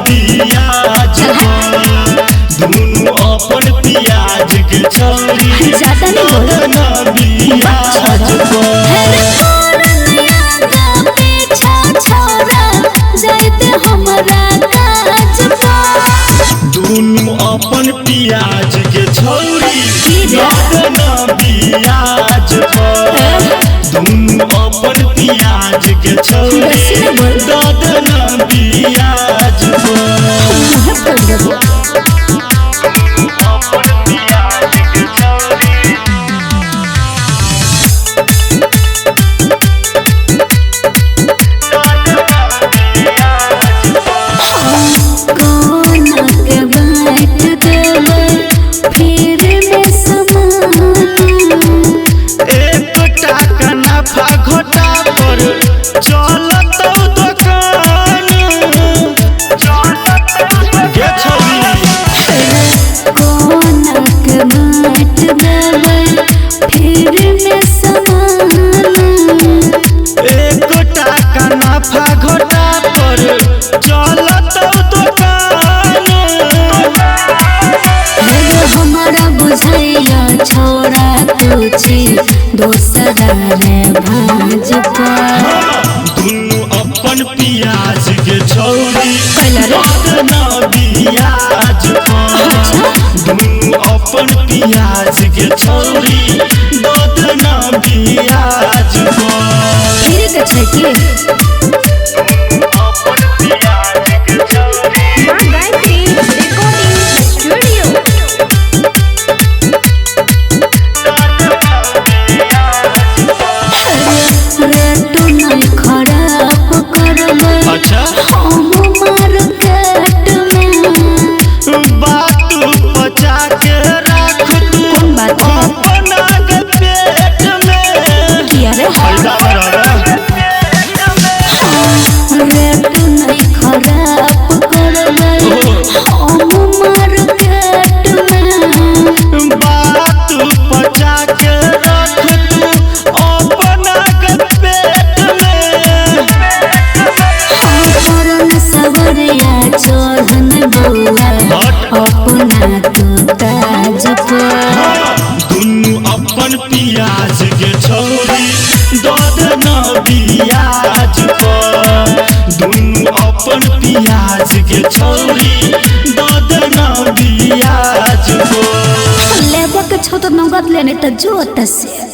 बियाज दुनु अपन पियाज के छौरी ददना बियाज दुनु अपन पियाज के छौरी ददना बियाज दुनु अपन पियाज के छौरी ददना बियाज दोसरा रे भाजपा दुनु अपन पियाज के छौरी ददना बियाज दुनु अपन पियाज के छौरी ददना बियाज फिर के छै की अपन पियाज के छौरी गायत्री रिकॉर्डिंग स्टूडियो दुनु अपन पियाज के छौरी ददना बियाज दुनु अपन पियाज के छौरी ददना बियाज लेबो के छौ तो नगद लेने त जोत से